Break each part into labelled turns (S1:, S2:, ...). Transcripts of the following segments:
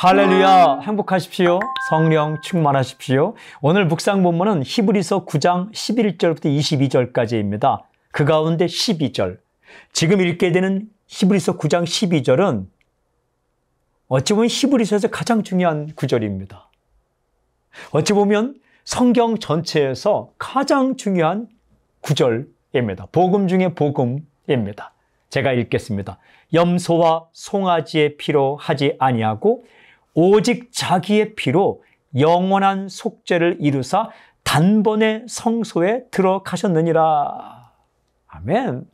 S1: 할렐루야, 행복하십시오. 성령 충만하십시오. 오늘 묵상 본문은 히브리서 9장 11절부터 22절까지입니다. 그 가운데 12절. 지금 읽게 되는 히브리서 9장 12절은 어찌 보면 히브리서에서 가장 중요한 구절입니다. 어찌 보면 성경 전체에서 가장 중요한 구절입니다. 복음 중에 복음입니다. 제가 읽겠습니다. 염소와 송아지의 피로 하지 아니하고 오직 자기의 피로 영원한 속죄를 이루사 단번에 성소에 들어가셨느니라. 아멘.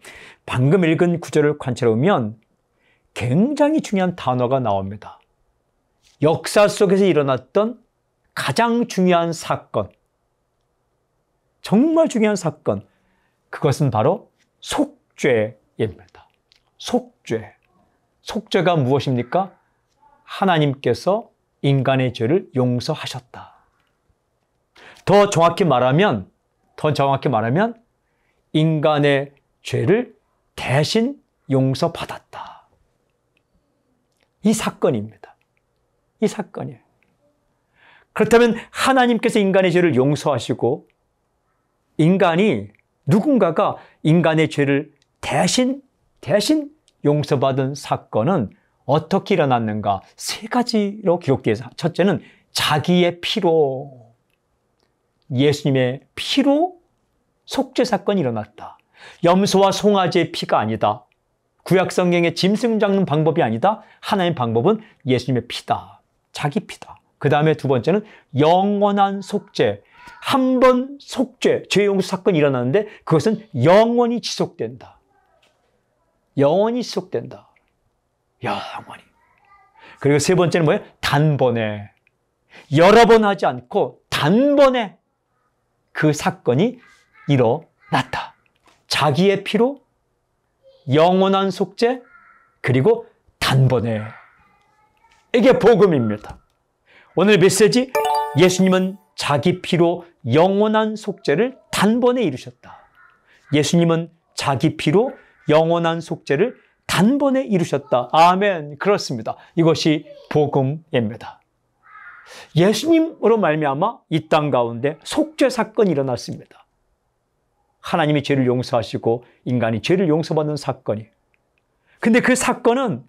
S1: 방금 읽은 구절을 관찰해 보면 굉장히 중요한 단어가 나옵니다. 역사 속에서 일어났던 가장 중요한 사건, 정말 중요한 사건, 그것은 바로 속죄입니다. 속죄. 속죄가 무엇입니까? 하나님께서 인간의 죄를 용서하셨다. 더 정확히 말하면 인간의 죄를 대신 용서받았다. 이 사건입니다. 이 사건이에요. 그렇다면 하나님께서 인간의 죄를 용서하시고 누군가가 인간의 죄를 대신 용서받은 사건은 어떻게 일어났는가? 세 가지로 기록되어 있어요. 첫째는 자기의 피로, 예수님의 피로 속죄 사건이 일어났다. 염소와 송아지의 피가 아니다. 구약 성경의 짐승 잡는 방법이 아니다. 하나님의 방법은 예수님의 피다. 자기 피다. 그 다음에 두 번째는 영원한 속죄. 한 번 속죄, 죄 용서 사건이 일어났는데 그것은 영원히 지속된다. 영원히 지속된다. 영원히. 그리고 세 번째는 뭐예요? 단번에. 여러 번 하지 않고 단번에 그 사건이 일어났다. 자기의 피로 영원한 속죄, 그리고 단번에. 이게 복음입니다. 오늘 메시지, 예수님은 자기 피로 영원한 속죄를 단번에 이루셨다. 예수님은 자기 피로 영원한 속죄를 단번에 이루셨다. 아멘. 그렇습니다. 이것이 복음입니다. 예수님으로 말미암아 이 땅 가운데 속죄 사건이 일어났습니다. 하나님이 죄를 용서하시고 인간이 죄를 용서받는 사건이. 근데 그 사건은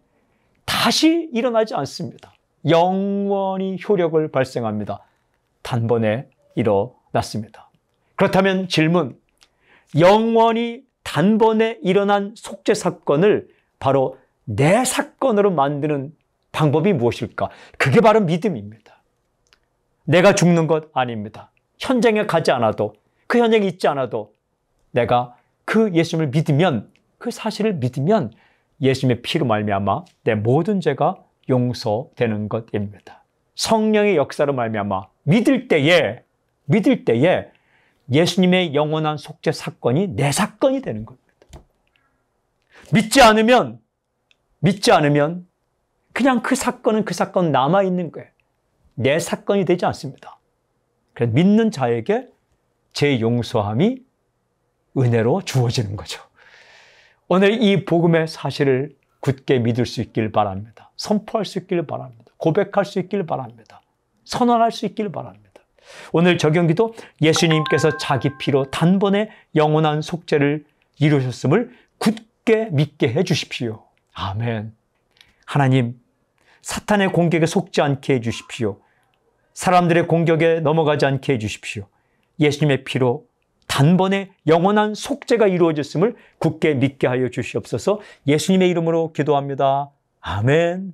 S1: 다시 일어나지 않습니다. 영원히 효력을 발생합니다. 단번에 일어났습니다. 그렇다면 질문, 영원히 단번에 일어난 속죄 사건을 바로 내 사건으로 만드는 방법이 무엇일까? 그게 바로 믿음입니다. 내가 죽는 것 아닙니다. 현장에 가지 않아도, 그 현장에 있지 않아도 내가 그 예수님을 믿으면, 그 사실을 믿으면 예수님의 피로 말미암아 내 모든 죄가 용서되는 것입니다. 성령의 역사로 말미암아 믿을 때에 예수님의 영원한 속죄 사건이 내 사건이 되는 겁니다. 믿지 않으면 그냥 그 사건은 그 사건 남아있는 거예요. 내 사건이 되지 않습니다. 그래서 믿는 자에게 죄 용서함이 은혜로 주어지는 거죠. 오늘 이 복음의 사실을 굳게 믿을 수 있길 바랍니다. 선포할 수 있길 바랍니다. 고백할 수 있길 바랍니다. 선언할 수 있길 바랍니다. 오늘 적용기도, 예수님께서 자기 피로 단번에 영원한 속죄를 이루셨음을 굳게 믿게 해 주십시오. 아멘. 하나님, 사탄의 공격에 속지 않게 해 주십시오. 사람들의 공격에 넘어가지 않게 해 주십시오. 예수님의 피로 단번에 영원한 속죄가 이루어졌음을 굳게 믿게 하여 주시옵소서. 예수님의 이름으로 기도합니다. 아멘.